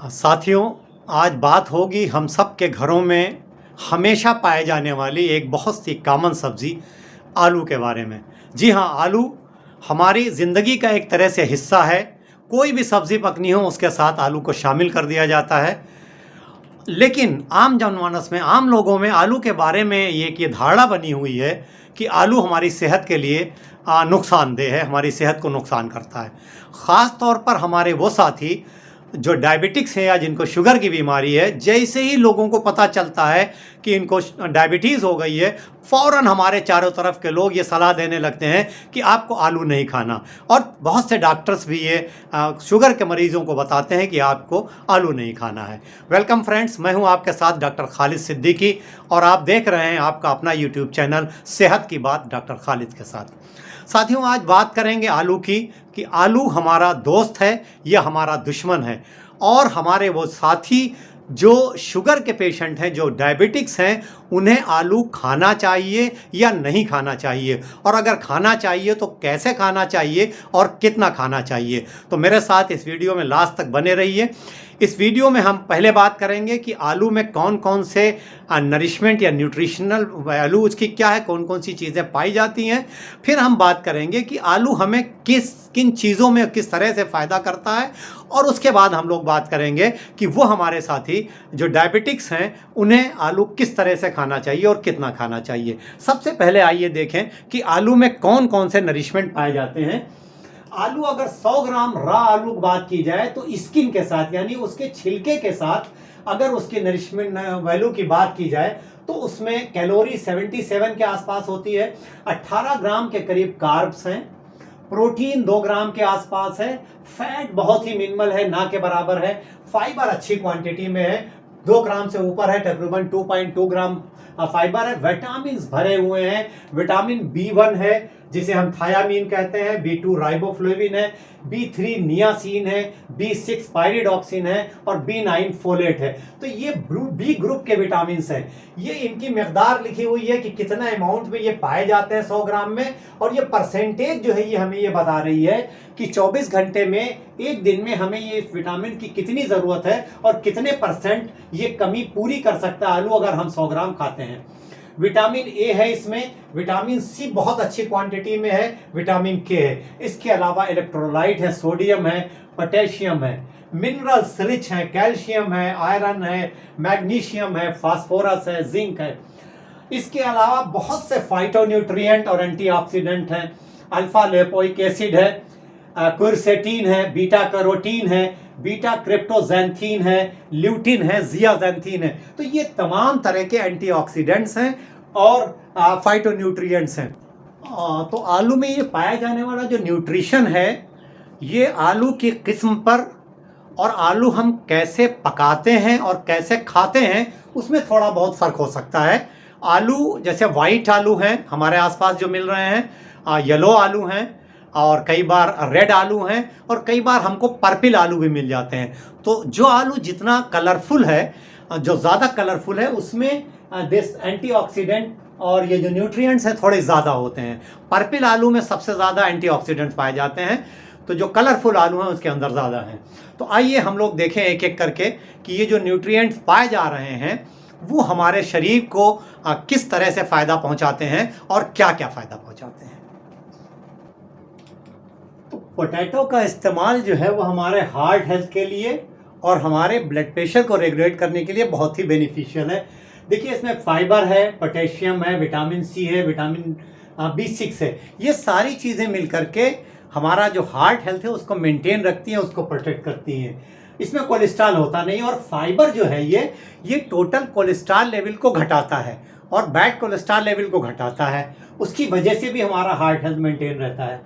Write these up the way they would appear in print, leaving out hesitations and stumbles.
साथियों, आज बात होगी हम सब के घरों में हमेशा पाए जाने वाली एक बहुत सी कॉमन सब्ज़ी आलू के बारे में। जी हाँ, आलू हमारी ज़िंदगी का एक तरह से हिस्सा है। कोई भी सब्ज़ी पकनी हो उसके साथ आलू को शामिल कर दिया जाता है। लेकिन आम जनमानस में, आम लोगों में आलू के बारे में ये धारणा बनी हुई है कि आलू हमारी सेहत के लिए नुकसानदेह है, हमारी सेहत को नुकसान करता है। ख़ास तौर पर हमारे वो साथी जो डायबिटिक्स है या जिनको शुगर की बीमारी है, जैसे ही लोगों को पता चलता है कि इनको डायबिटीज़ हो गई है, फ़ौरन हमारे चारों तरफ के लोग ये सलाह देने लगते हैं कि आपको आलू नहीं खाना। और बहुत से डॉक्टर्स भी ये शुगर के मरीज़ों को बताते हैं कि आपको आलू नहीं खाना है। वेलकम फ्रेंड्स, मैं हूं आपके साथ डॉक्टर खालिद सिद्दीकी और आप देख रहे हैं आपका अपना यूट्यूब चैनल सेहत की बात डॉक्टर खालिद के साथ। साथियों, आज बात करेंगे आलू की कि आलू हमारा दोस्त है या हमारा दुश्मन है। और हमारे वो साथी जो शुगर के पेशेंट हैं, जो डायबिटिक्स हैं, उन्हें आलू खाना चाहिए या नहीं खाना चाहिए, और अगर खाना चाहिए तो कैसे खाना चाहिए और कितना खाना चाहिए। तो मेरे साथ इस वीडियो में लास्ट तक बने रहिए। इस वीडियो में हम पहले बात करेंगे कि आलू में कौन कौन से नरिशमेंट या न्यूट्रिशनल वैल्यू उसकी क्या है, कौन कौन सी चीज़ें पाई जाती हैं। फिर हम बात करेंगे कि आलू हमें किन चीज़ों में किस तरह से फ़ायदा करता है, और उसके बाद हम लोग बात करेंगे कि वो हमारे साथी जो डायबिटिक्स हैं उन्हें आलू किस तरह से खाना चाहिए और कितना खाना चाहिए। सबसे पहले आइए देखें कि आलू में कौन कौन से नरिशमेंट पाए जाते हैं। आलू, अगर 100 ग्राम रा आलू की बात की जाए तो स्किन के साथ, यानी उसके छिलके के साथ अगर उसके नरिशमेंट वैल्यू की बात की जाए तो उसमें कैलोरी 77 के आसपास होती है। 18 ग्राम के करीब कार्ब्स हैं, प्रोटीन 2 ग्राम के आसपास है, फैट बहुत ही मिनिमल है, ना के बराबर है, फाइबर अच्छी क्वांटिटी में है, 2 ग्राम से ऊपर है, तकरीबन 2.2 ग्राम फाइबर है। विटामिन भरे हुए हैं, विटामिन B1 है जिसे हम थायामीन कहते हैं, B2 राइबोफ्लेविन है, B3 नियासिन है, B6 पायरिडॉक्सिन है और B9 फोलेट है। तो ये बी ग्रुप के विटामिन हैं। ये इनकी मकदार लिखी हुई है कि कितना अमाउंट में ये पाए जाते हैं 100 ग्राम में, और ये परसेंटेज जो है ये हमें ये बता रही है कि 24 घंटे में, एक दिन में हमें ये विटामिन की कितनी ज़रूरत है और कितने परसेंट ये कमी पूरी कर सकता है आलू अगर हम 100 ग्राम खाते हैं। विटामिन ए है इसमें, विटामिन सी बहुत अच्छी क्वांटिटी में है, विटामिन के है। इसके अलावा इलेक्ट्रोलाइट है, सोडियम है, पोटेशियम है, मिनरल्स रिच है, कैल्शियम है, आयरन है, मैग्नीशियम है, फास्फोरस है, जिंक है। इसके अलावा बहुत से फाइटोन्यूट्रिएंट और एंटीऑक्सीडेंट हैं। अल्फा लिपोइक एसिड है, क्विरसेटीन है, बीटा कैरोटीन है, बीटा क्रिप्टोजैंथीन है, ल्यूटिन है, जियाजैंथीन है। तो ये तमाम तरह के एंटीऑक्सीडेंट्स हैं और फाइटोन्यूट्रिएंट्स हैं। तो आलू में ये पाया जाने वाला जो न्यूट्रिशन है, ये आलू की किस्म पर और आलू हम कैसे पकाते हैं और कैसे खाते हैं उसमें थोड़ा बहुत फ़र्क हो सकता है। आलू जैसे वाइट आलू हैं हमारे आसपास जो मिल रहे हैं, येलो आलू हैं, और कई बार रेड आलू हैं, और कई बार हमको पर्पल आलू भी मिल जाते हैं। तो जो आलू जितना कलरफुल है, जो ज़्यादा कलरफुल है, उसमें दिस एंटीऑक्सीडेंट और ये जो न्यूट्रिएंट्स हैं थोड़े ज़्यादा होते हैं। पर्पल आलू में सबसे ज़्यादा एंटीऑक्सीडेंट्स पाए जाते हैं, तो जो कलरफुल आलू हैं उसके अंदर ज़्यादा हैं। तो आइए हम लोग देखें एक एक करके कि ये जो न्यूट्रिएंट्स पाए जा रहे हैं वो हमारे शरीर को किस तरह से फ़ायदा पहुँचाते हैं और क्या क्या फ़ायदा पहुँचाते हैं। पोटैटो का इस्तेमाल जो है वो हमारे हार्ट हेल्थ के लिए और हमारे ब्लड प्रेशर को रेगुलेट करने के लिए बहुत ही बेनिफिशियल है। देखिए, इसमें फाइबर है, पोटेशियम है, विटामिन सी है, विटामिन B6 है। ये सारी चीज़ें मिलकर के हमारा जो हार्ट हेल्थ है उसको मेंटेन रखती हैं, उसको प्रोटेक्ट करती हैं। इसमें कोलेस्ट्रॉल होता नहीं, और फाइबर जो है ये टोटल कोलेस्ट्रॉल लेवल को घटाता है और बैड कोलेस्ट्रॉल लेवल को घटाता है। उसकी वजह से भी हमारा हार्ट हेल्थ मेंटेन रहता है।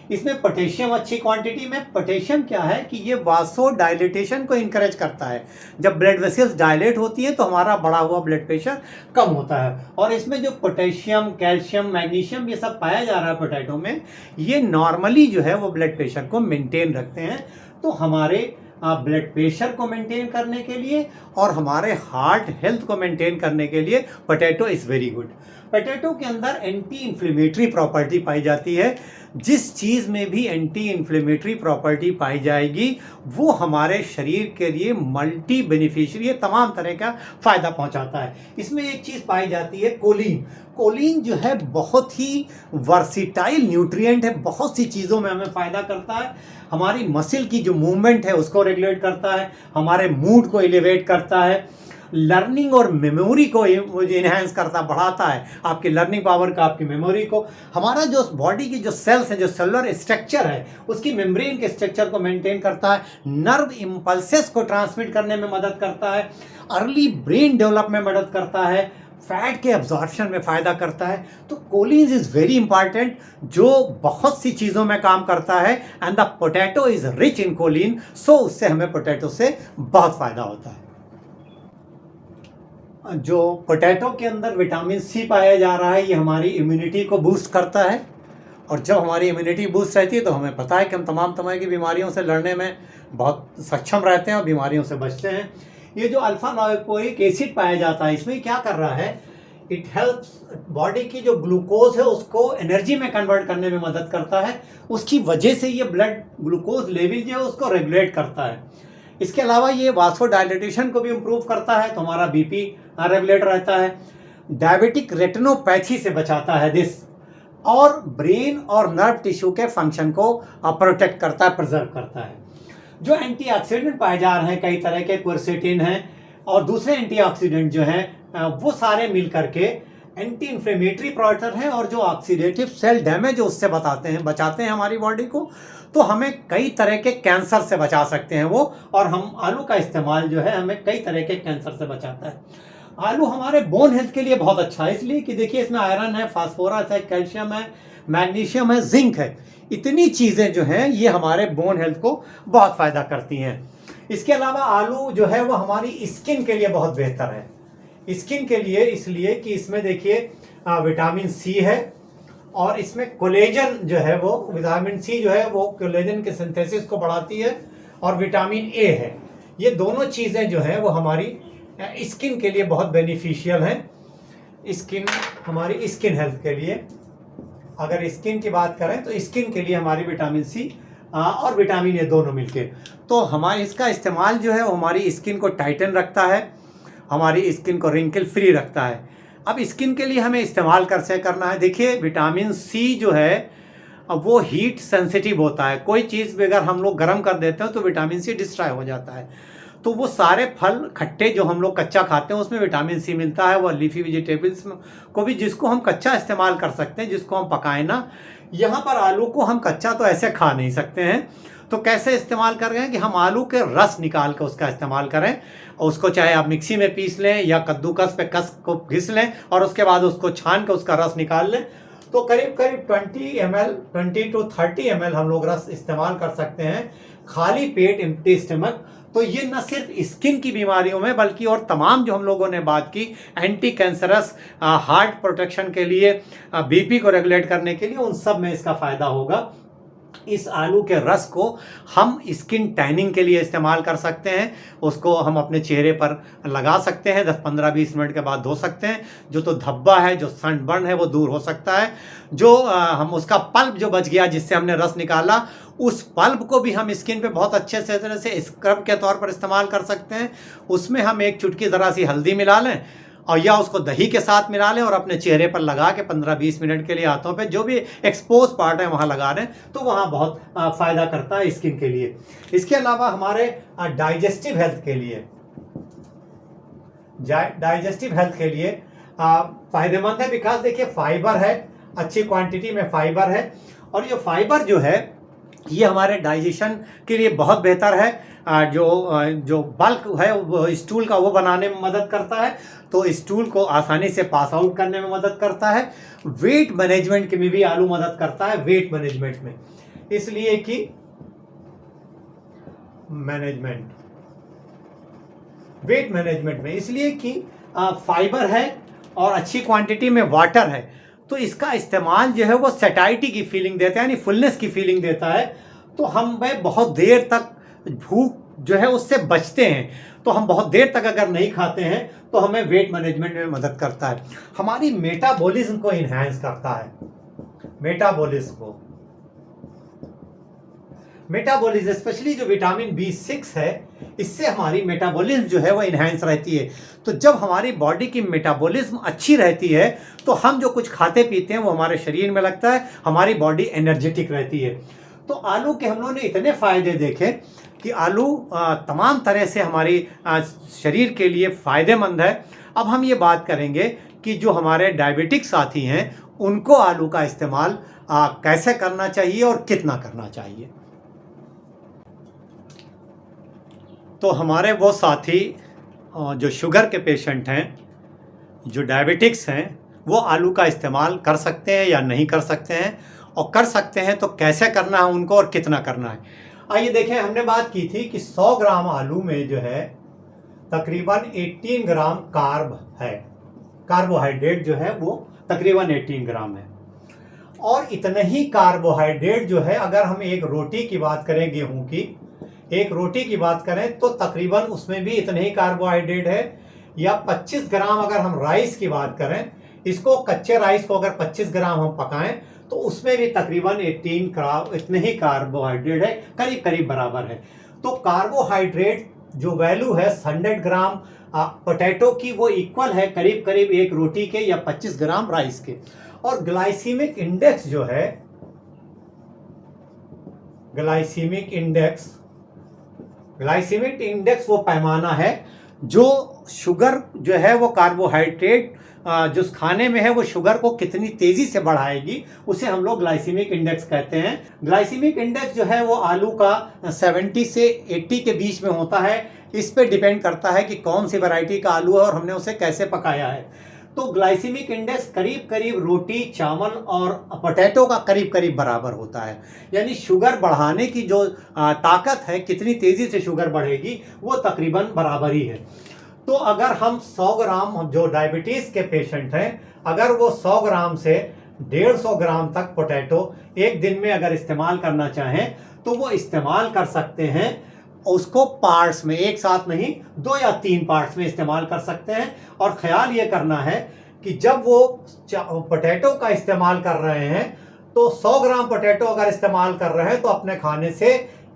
इसमें पोटेशियम अच्छी क्वांटिटी में। पोटेशियम क्या है कि ये वासो डायलिटेशन को इनकरेज करता है। जब ब्लड वेसल्स डायलेट होती है तो हमारा बढ़ा हुआ ब्लड प्रेशर कम होता है। और इसमें जो पोटेशियम, कैल्शियम, मैग्नीशियम ये सब पाया जा रहा है पोटैटो में, ये नॉर्मली जो है वो ब्लड प्रेशर को मेंटेन रखते हैं। तो हमारे ब्लड प्रेशर को मेंटेन करने के लिए और हमारे हार्ट हेल्थ को मेंटेन करने के लिए potato is very good. Potato के अंदर एंटी इन्फ्लेमेटरी प्रॉपर्टी पाई जाती है। जिस चीज़ में भी एंटी इन्फ्लेमेटरी प्रॉपर्टी पाई जाएगी वो हमारे शरीर के लिए मल्टी बेनिफिशियरी तमाम तरह का फ़ायदा पहुंचाता है। इसमें एक चीज़ पाई जाती है कोलिन। कोलिन जो है बहुत ही वर्सिटाइल न्यूट्रिएंट है, बहुत सी चीज़ों में हमें फ़ायदा करता है। हमारी मसल की जो मूवमेंट है उसको रेगुलेट करता है, हमारे मूड को एलिवेट करता है, लर्निंग और मेमोरी को इन्हेंस करता, बढ़ाता है, आपकी लर्निंग पावर का, आपकी मेमोरी को। हमारा जो बॉडी की जो सेल्स है, जो सेलुलर स्ट्रक्चर है, उसकी मेम्ब्रेन के स्ट्रक्चर को मेंटेन करता है, नर्व इम्पल्सेस को ट्रांसमिट करने में मदद करता है, अर्ली ब्रेन डेवलपमेंट में मदद करता है, फैट के एब्जॉर्प्शन में फ़ायदा करता है। तो कोलिन इज़ वेरी इंपॉर्टेंट, जो बहुत सी चीज़ों में काम करता है। And the potato is rich in choline, so उससे हमें पोटैटो से बहुत फ़ायदा होता है। जो पोटैटो के अंदर विटामिन सी पाया जा रहा है, ये हमारी इम्यूनिटी को बूस्ट करता है। और जब हमारी इम्यूनिटी बूस्ट रहती है तो हमें पता है कि हम तमाम तरह की बीमारियों से लड़ने में बहुत सक्षम रहते हैं और बीमारियों से बचते हैं। ये जो अल्फा लाइपोइक एसिड पाया जाता है, इसमें क्या कर रहा है, इट हेल्प्स बॉडी की जो ग्लूकोज है उसको एनर्जी में कन्वर्ट करने में मदद करता है। उसकी वजह से ये ब्लड ग्लूकोज लेवल जो है उसको रेगुलेट करता है। इसके अलावा ये वास्कोडाइलेटेशन को भी इम्प्रूव करता है, तो हमारा बीपी रेगुलेट रहता है, डायबिटिक रेटिनोपैथी से बचाता है दिस, और ब्रेन और नर्व टिश्यू के फंक्शन को प्रोटेक्ट करता है, प्रिजर्व करता है। जो एंटीऑक्सीडेंट पाए जा रहे हैं, कई तरह के क्वेरसेटिन हैं और दूसरे एंटीऑक्सीडेंट जो हैं वो सारे मिल करके एंटी इन्फ्लेमेटरी प्रोडक्ट हैं, और जो ऑक्सीडेटिव सेल डैमेज उससे बचाते हैं हमारी बॉडी को। तो हमें कई तरह के कैंसर से बचा सकते हैं वो, और हम आलू का इस्तेमाल जो है हमें कई तरह के कैंसर से बचाता है। आलू हमारे बोन हेल्थ के लिए बहुत अच्छा है, इसलिए कि देखिए इसमें आयरन है, फास्फोरस है, कैल्शियम है, मैग्नीशियम है, जिंक है। इतनी चीज़ें जो हैं ये हमारे बोन हेल्थ को बहुत फ़ायदा करती हैं। इसके अलावा आलू जो है वो हमारी स्किन के लिए बहुत बेहतर है। स्किन के लिए इसलिए कि इसमें देखिए विटामिन सी है, और इसमें कोलेजन जो है वो, विटामिन सी जो है वो कोलेजन के सिंथेसिस को बढ़ाती है, और विटामिन ए है। ये दोनों चीज़ें जो है वो हमारी स्किन के लिए बहुत बेनिफिशियल हैं। हमारी स्किन हेल्थ के लिए, अगर स्किन की बात करें तो स्किन के लिए हमारी विटामिन सी और विटामिन ए दोनों मिलके, तो हमारे इसका इस्तेमाल जो है वो हमारी स्किन को टाइटन रखता है, हमारी स्किन को रिंकल फ्री रखता है। अब स्किन के लिए हमें इस्तेमाल कैसे करना है, देखिए विटामिन सी जो है वो हीट सेंसिटिव होता है। कोई चीज़ भी अगर हम लोग गर्म कर देते हैं तो विटामिन सी डिस्ट्रॉय हो जाता है। तो वो सारे फल खट्टे जो हम लोग कच्चा खाते हैं उसमें विटामिन सी मिलता है, वो लीफी वेजिटेबल्स को भी, जिसको हम कच्चा इस्तेमाल कर सकते हैं, जिसको हम पकाएं ना। यहाँ पर आलू को हम कच्चा तो ऐसे खा नहीं सकते हैं, तो कैसे इस्तेमाल कर रहे हैं कि हम आलू के रस निकाल कर उसका इस्तेमाल करें, और उसको चाहे आप मिक्सी में पीस लें या कद्दूकस पे कस को घिस लें, और उसके बाद उसको छान कर उसका रस निकाल लें। तो करीब करीब 20 to 30 ml हम लोग रस इस्तेमाल कर सकते हैं खाली पेट, एम्प्टी स्टमक। तो ये न सिर्फ स्किन की बीमारियों में बल्कि और तमाम जो हम लोगों ने बात की, एंटी कैंसरस, हार्ट प्रोटेक्शन के लिए, बीपी को रेगुलेट करने के लिए, उन सब में इसका फ़ायदा होगा। इस आलू के रस को हम स्किन टैनिंग के लिए इस्तेमाल कर सकते हैं, उसको हम अपने चेहरे पर लगा सकते हैं, 10-15-20 मिनट के बाद धो सकते हैं। जो तो धब्बा है, जो सनबर्न है, वो दूर हो सकता है। जो हम उसका पल्प जो बच गया जिससे हमने रस निकाला, उस पल्प को भी हम स्किन पे बहुत अच्छे से तरह से स्क्रब के तौर पर इस्तेमाल कर सकते हैं। उसमें हम एक चुटकी ज़रा सी हल्दी मिला लें, और या उसको दही के साथ मिला लें और अपने चेहरे पर लगा के 15-20 मिनट के लिए हाथों पे जो भी एक्सपोज पार्ट है वहाँ लगा दें, तो वहाँ बहुत फ़ायदा करता है स्किन के लिए। इसके अलावा हमारे डाइजेस्टिव हेल्थ के लिए फ़ायदेमंद है, बिकॉज देखिए फाइबर है, अच्छी क्वांटिटी में फाइबर है, और ये फाइबर जो है ये हमारे डाइजेशन के लिए बहुत बेहतर है। जो बल्क है वो स्टूल का वो बनाने में मदद करता है, तो स्टूल को आसानी से पास आउट करने में मदद करता है। वेट मैनेजमेंट के में भी आलू मदद करता है, वेट मैनेजमेंट में, इसलिए कि वेट मैनेजमेंट में इसलिए कि फाइबर है और अच्छी क्वांटिटी में वाटर है, तो इसका इस्तेमाल जो है वो सैटिस्फैक्शन की फीलिंग देता है, यानी फुलनेस की फीलिंग देता है। तो हमें बहुत देर तक भूख जो है उससे बचते हैं, तो हम बहुत देर तक अगर नहीं खाते हैं तो हमें वेट मैनेजमेंट में मदद करता है, हमारी मेटाबॉलिज्म को इन्हांस करता है। मेटाबॉलिज्म स्पेशली जो विटामिन B6 है, इससे हमारी मेटाबॉलिज्म जो है वो इन्हांस रहती है। तो जब हमारी बॉडी की मेटाबॉलिज्म अच्छी रहती है तो हम जो कुछ खाते पीते हैं वो हमारे शरीर में लगता है, हमारी बॉडी एनर्जेटिक रहती है। तो आलू के हम लोगों ने इतने फ़ायदे देखे कि आलू तमाम तरह से हमारी शरीर के लिए फ़ायदेमंद है। अब हम ये बात करेंगे कि जो हमारे डायबिटिक साथी हैं उनको आलू का इस्तेमाल कैसे करना चाहिए और कितना करना चाहिए। तो हमारे वो साथी जो शुगर के पेशेंट हैं, जो डायबिटिक्स हैं, वो आलू का इस्तेमाल कर सकते हैं या नहीं कर सकते हैं, और कर सकते हैं तो कैसे करना है उनको और कितना करना है। आइए देखें, हमने बात की थी कि 100 ग्राम आलू में जो है तकरीबन 18 ग्राम कार्ब है, कार्बोहाइड्रेट जो है वो तकरीबन 18 ग्राम है। और इतने ही कार्बोहाइड्रेट जो है, अगर हम एक रोटी की बात करें, गेहूं की एक रोटी की बात करें तो तकरीबन उसमें भी इतने ही कार्बोहाइड्रेट है। या 25 ग्राम अगर हम राइस की बात करें, इसको कच्चे राइस को अगर 25 ग्राम हम पकाएं तो उसमें भी तकरीबन 18 ग्राम इतने ही कार्बोहाइड्रेट है, करीब करीब बराबर है। तो कार्बोहाइड्रेट जो वैल्यू है 100 ग्राम पोटैटो की, वो इक्वल है करीब करीब एक रोटी के या 25 ग्राम राइस के। और ग्लाइसीमिक इंडेक्स जो है, ग्लाइसीमिक इंडेक्स वो पैमाना है जो शुगर जो है वो कार्बोहाइड्रेट जो खाने में है वो शुगर को कितनी तेजी से बढ़ाएगी, उसे हम लोग ग्लाइसीमिक इंडेक्स कहते हैं। ग्लाइसीमिक इंडेक्स जो है वो आलू का 70 से 80 के बीच में होता है। इस पे डिपेंड करता है कि कौन सी वैरायटी का आलू है और हमने उसे कैसे पकाया है। तो ग्लाइसीमिक इंडेक्स करीब करीब रोटी, चावल और पोटैटो का करीब करीब बराबर होता है। यानी शुगर बढ़ाने की जो ताकत है, कितनी तेज़ी से शुगर बढ़ेगी, वो तकरीबन बराबर ही है। तो अगर हम 100 ग्राम, जो डायबिटीज़ के पेशेंट हैं, अगर वो 100 ग्राम से 150 ग्राम तक पोटैटो एक दिन में अगर इस्तेमाल करना चाहें तो वो इस्तेमाल कर सकते हैं। उसको पार्ट्स में, एक साथ नहीं, 2 या 3 पार्ट्स में इस्तेमाल कर सकते हैं। और ख्याल ये करना है कि जब वो पोटैटो का इस्तेमाल कर रहे हैं तो 100 ग्राम पोटैटो अगर इस्तेमाल कर रहे हैं तो अपने खाने से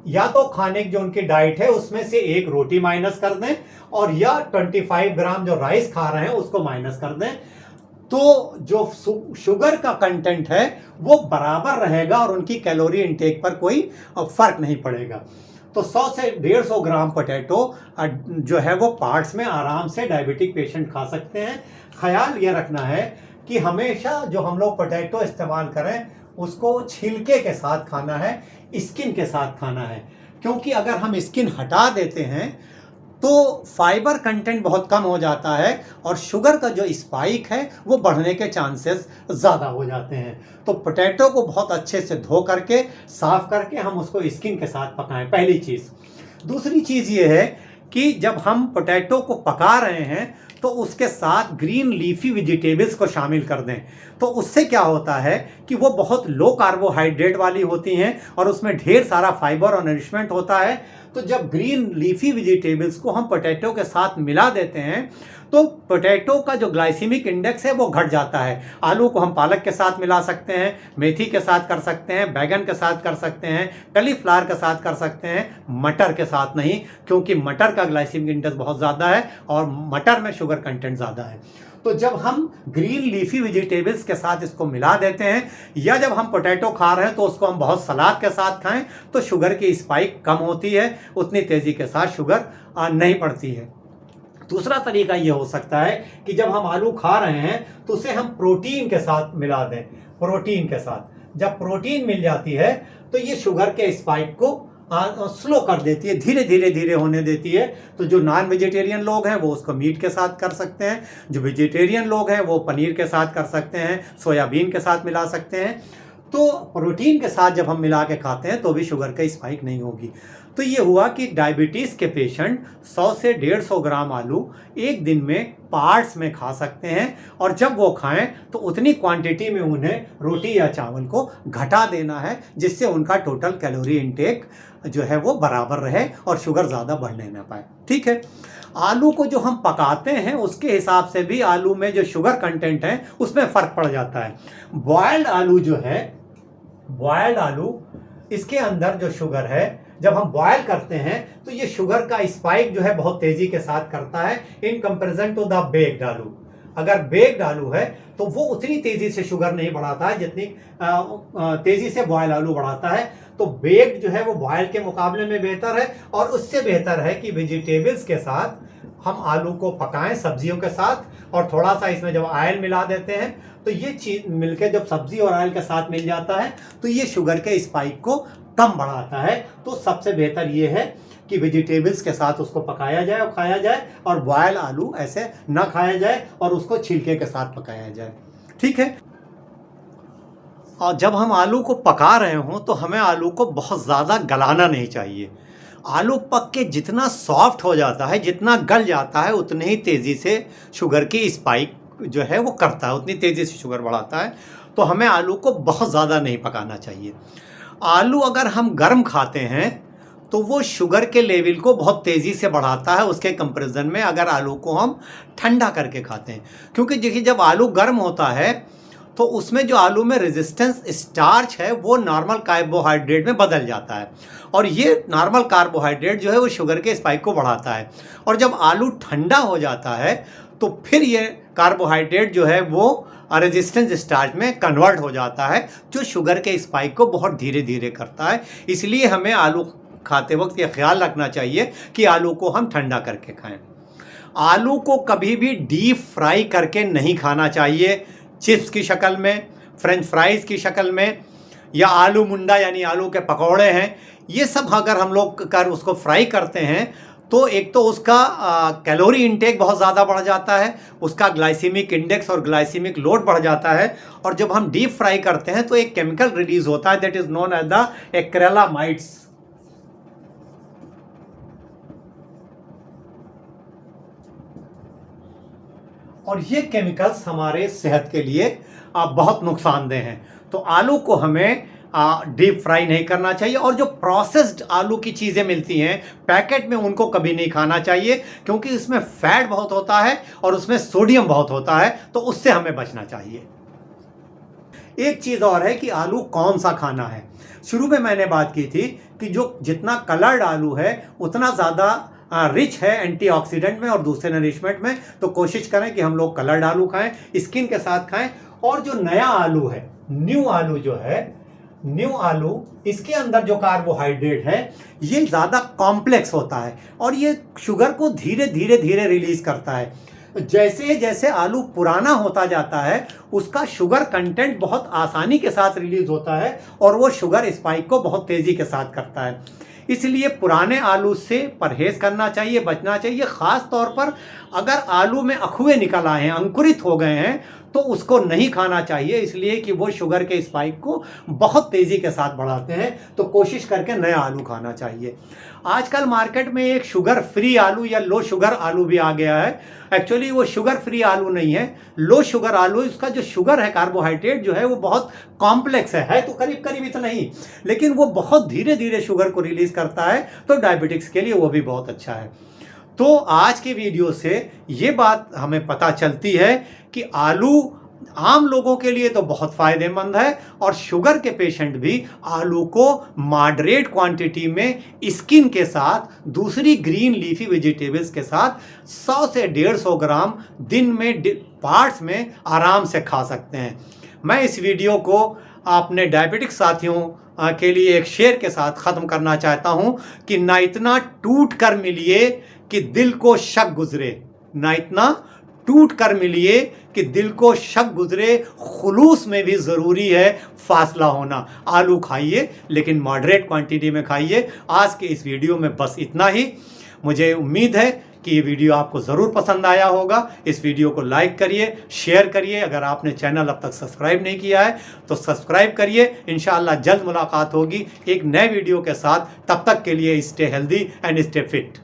या तो खाने की जो उनकी डाइट है उसमें से एक रोटी माइनस कर दें, और या 25 ग्राम जो राइस खा रहे हैं उसको माइनस कर दें। तो जो शुगर का कंटेंट है वो बराबर रहेगा और उनकी कैलोरी इंटेक पर कोई फर्क नहीं पड़ेगा। तो 100 से 150 ग्राम पोटैटो जो है वो पार्ट्स में आराम से डायबिटिक पेशेंट खा सकते हैं। ख्याल ये रखना है कि हमेशा जो हम लोग पोटैटो इस्तेमाल करें उसको छिलके के साथ खाना है, स्किन के साथ खाना है। क्योंकि अगर हम स्किन हटा देते हैं तो फाइबर कंटेंट बहुत कम हो जाता है और शुगर का जो स्पाइक है वो बढ़ने के चांसेस ज़्यादा हो जाते हैं। तो पोटैटो को बहुत अच्छे से धो करके, साफ करके हम उसको स्किन के साथ पकाएं, पहली चीज़। दूसरी चीज़ ये है कि जब हम पोटैटो को पका रहे हैं तो उसके साथ ग्रीन लीफी वेजिटेबल्स को शामिल कर दें। तो उससे क्या होता है कि वो बहुत लो कार्बोहाइड्रेट वाली होती हैं और उसमें ढेर सारा फाइबर और नरिशमेंट होता है। तो जब ग्रीन लीफी वेजिटेबल्स को हम पोटैटो के साथ मिला देते हैं तो पोटैटो का जो ग्लाइसीमिक इंडेक्स है वो घट जाता है। आलू को हम पालक के साथ मिला सकते हैं, मेथी के साथ कर सकते हैं, बैगन के साथ कर सकते हैं, कलीफ्लावर के साथ कर सकते हैं, मटर के साथ नहीं, क्योंकि मटर का ग्लाइसीमिक इंडेक्स बहुत ज़्यादा है और मटर में शुगर कंटेंट ज़्यादा है। तो जब हम ग्रीन लीफी वेजिटेबल्स के साथ इसको मिला देते हैं, या जब हम पोटैटो खा रहे हैं तो उसको हम बहुत सलाद के साथ खाएं तो शुगर की स्पाइक कम होती है, उतनी तेज़ी के साथ शुगर नहीं बढ़ती है। दूसरा तरीका ये हो सकता है कि जब हम आलू खा रहे हैं तो उसे हम प्रोटीन के साथ मिला दें। प्रोटीन के साथ जब प्रोटीन मिल जाती है तो ये शुगर के स्पाइक को स्लो कर देती है, धीरे होने देती है। तो जो नॉन वेजिटेरियन लोग हैं वो उसको मीट के साथ कर सकते हैं, जो वेजिटेरियन लोग हैं वो पनीर के साथ कर सकते हैं, सोयाबीन के साथ मिला सकते हैं। तो प्रोटीन के साथ जब हम मिला के खाते हैं तो भी शुगर का स्पाइक नहीं होगी। तो ये हुआ कि डायबिटीज़ के पेशेंट 100 से 150 ग्राम आलू एक दिन में पार्ट्स में खा सकते हैं, और जब वो खाएं तो उतनी क्वांटिटी में उन्हें रोटी या चावल को घटा देना है, जिससे उनका टोटल कैलोरी इनटेक जो है वो बराबर रहे और शुगर ज़्यादा बढ़ने ना पाए। ठीक है, आलू को जो हम पकाते हैं उसके हिसाब से भी आलू में जो शुगर कंटेंट है उसमें फ़र्क पड़ जाता है। बॉयल्ड आलू जो है, बॉयल्ड आलू, इसके अंदर जो शुगर है जब हम बॉयल करते हैं तो ये शुगर का स्पाइक जो है बहुत तेज़ी के साथ करता है in comparison to the baked aloo. अगर बेक्ड आलू है तो वो उतनी तेज़ी से शुगर नहीं बढ़ाता है जितनी तेज़ी से बॉयल आलू बढ़ाता है। तो बेक्ड जो है वो बॉयल के मुकाबले में बेहतर है, और उससे बेहतर है कि वेजिटेबल्स के साथ हम आलू को पकाएं, सब्जियों के साथ, और थोड़ा सा इसमें जब ऑयल मिला देते हैं तो ये चीज़ मिलके जब सब्जी और ऑयल के साथ मिल जाता है तो ये शुगर के स्पाइक को कम बढ़ाता है। तो सबसे बेहतर ये है कि वेजिटेबल्स के साथ उसको पकाया जाए और खाया जाए, और बॉयल आलू ऐसे ना खाया जाए और उसको छिलके के साथ पकाया जाए। ठीक है, और जब हम आलू को पका रहे हों तो हमें आलू को बहुत ज़्यादा गलाना नहीं चाहिए। आलू पक के जितना सॉफ्ट हो जाता है, जितना गल जाता है, उतने ही तेज़ी से शुगर की स्पाइक जो है वो करता है, उतनी तेज़ी से शुगर बढ़ाता है। तो हमें आलू को बहुत ज़्यादा नहीं पकाना चाहिए। आलू अगर हम गर्म खाते हैं तो वो शुगर के लेवल को बहुत तेज़ी से बढ़ाता है उसके कंपैरिजन में अगर आलू को हम ठंडा करके खाते हैं। क्योंकि देखिए, जब आलू गर्म होता है तो उसमें जो आलू में रेजिस्टेंस स्टार्च है वो नॉर्मल कार्बोहाइड्रेट में बदल जाता है, और ये नॉर्मल कार्बोहाइड्रेट जो है वो शुगर के स्पाइक को बढ़ाता है। और जब आलू ठंडा हो जाता है तो फिर ये कार्बोहाइड्रेट जो है वो रेजिस्टेंस स्टार्च में कन्वर्ट हो जाता है, जो शुगर के स्पाइक को बहुत धीरे धीरे करता है। इसलिए हमें आलू खाते वक्त ये ख्याल रखना चाहिए कि आलू को हम ठंडा करके खाएं। आलू को कभी भी डीप फ्राई करके नहीं खाना चाहिए, चिप्स की शक्ल में, फ्रेंच फ्राइज़ की शक्ल में, या आलू मुंडा यानी आलू के पकौड़े हैं, ये सब अगर हम लोग कर उसको फ्राई करते हैं तो एक तो उसका कैलोरी इनटेक बहुत ज़्यादा बढ़ जाता है, उसका ग्लाइसीमिक इंडेक्स और ग्लाइसीमिक लोड बढ़ जाता है, और जब हम डीप फ्राई करते हैं तो एक केमिकल रिलीज होता है that is known as the acrylamides. और ये केमिकल्स हमारे सेहत के लिए बहुत नुकसानदेह हैं। तो आलू को हमें डीप फ्राई नहीं करना चाहिए, और जो प्रोसेस्ड आलू की चीज़ें मिलती हैं पैकेट में उनको कभी नहीं खाना चाहिए, क्योंकि इसमें फैट बहुत होता है और उसमें सोडियम बहुत होता है, तो उससे हमें बचना चाहिए। एक चीज़ और है कि आलू कौन सा खाना है। शुरू में मैंने बात की थी कि जो जितना कलर्ड आलू है उतना ज़्यादा रिच है एंटीऑक्सीडेंट में और दूसरे नरिशमेंट में, तो कोशिश करें कि हम लोग कलर्ड आलू खाएं, स्किन के साथ खाएं। और जो नया आलू है, न्यू आलू जो है, न्यू आलू, इसके अंदर जो कार्बोहाइड्रेट है ये ज़्यादा कॉम्प्लेक्स होता है और ये शुगर को धीरे धीरे धीरे रिलीज करता है। जैसे जैसे आलू पुराना होता जाता है उसका शुगर कंटेंट बहुत आसानी के साथ रिलीज होता है और वो शुगर स्पाइक को बहुत तेज़ी के साथ करता है। इसलिए पुराने आलू से परहेज़ करना चाहिए, बचना चाहिए। ख़ास तौर पर अगर आलू में अखुए निकल आए हैं, अंकुरित हो गए हैं, तो उसको नहीं खाना चाहिए, इसलिए कि वो शुगर के स्पाइक को बहुत तेज़ी के साथ बढ़ाते हैं। तो कोशिश करके नया आलू खाना चाहिए। आजकल मार्केट में एक शुगर फ्री आलू या लो शुगर आलू भी आ गया है। एक्चुअली वो शुगर फ्री आलू नहीं है, लो शुगर आलू। इसका जो शुगर है, कार्बोहाइड्रेट जो है वो बहुत कॉम्प्लेक्स है तो करीब करीब इतना ही, लेकिन वो बहुत धीरे धीरे शुगर को रिलीज़ करता है, तो डायबिटिक्स के लिए वो भी बहुत अच्छा है। तो आज की वीडियो से ये बात हमें पता चलती है कि आलू आम लोगों के लिए तो बहुत फ़ायदेमंद है और शुगर के पेशेंट भी आलू को मॉडरेट क्वांटिटी में स्किन के साथ दूसरी ग्रीन लीफी वेजिटेबल्स के साथ 100 से 150 ग्राम दिन में पार्ट्स में आराम से खा सकते हैं। मैं इस वीडियो को अपने डायबिटिक साथियों के लिए एक शेर के साथ ख़त्म करना चाहता हूँ कि ना इतना टूट कर मिलिए कि दिल को शक गुजरे, ना इतना टूट कर मिलिए कि दिल को शक गुजरे, खुलूस में भी ज़रूरी है फासला होना। आलू खाइए लेकिन मॉडरेट क्वांटिटी में खाइए। आज के इस वीडियो में बस इतना ही। मुझे उम्मीद है कि ये वीडियो आपको ज़रूर पसंद आया होगा। इस वीडियो को लाइक करिए, शेयर करिए। अगर आपने चैनल अब तक सब्सक्राइब नहीं किया है तो सब्सक्राइब करिए। इंशाअल्लाह जल्द मुलाकात होगी एक नए वीडियो के साथ। तब तक के लिए stay healthy and stay fit.